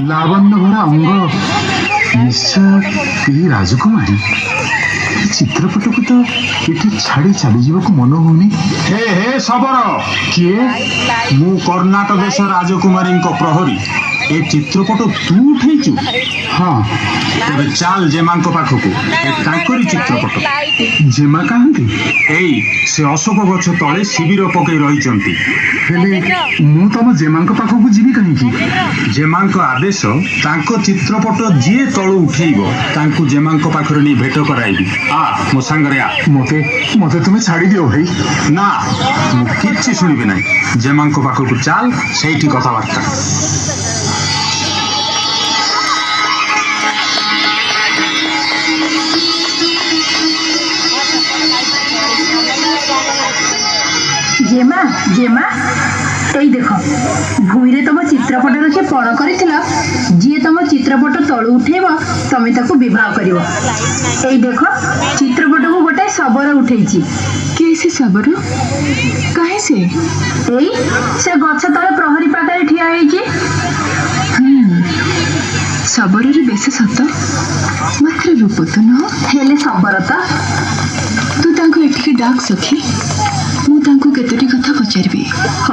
लावण्य भरा अंग निश्चय यही राजकुमारी चित्रपट को तो ये छाड़ी चली जावाक मन होनी। हे हे शबर किए मु कर्णाटक देश राजकुमारी प्रहरी ए चित्रपट तू उठेचु। हाँ तेरे चाल जेमा पाखक तांकरी चित्रपट जेमा कहती एई से अशोक गछ तले शिविर पकई रही। हेले मु तुम जेमा पाखक जीवी कहीं जेमा आदेश तांको चित्रपट जी तलु उठेब तांको जेमा पाखरे नहीं भेट कराइबी। आ मो सांगरे आ। मते मते तुम्हें छाड़ी दियो भाई। ना मु किछि सुनिबे नै जेमा पाखक चाल सेठी कथबार्ता। जेमा जेमा এই দেখো ভুইরে তোম চিত্রপট রক্ষে পণ করেছিল যিয়ে তোম চিত্রপট তলু উঠেব তুমি তাকে বিবাহ করিব। এই দেখো চিত্রপটকু গোটে শবর উঠেইছি। কে সে শবর কাহে সে এই সে গছ তলে প্রহরী পাখে ঠিয়া হয়েছি। শবরের বেশ সত মাত্র রূপ তো নহ হেলে শবর তো তু তাঙ্কু এটিকে ডাক সখী মু তাঙ্কু কেতোটি কথা পচারিবি।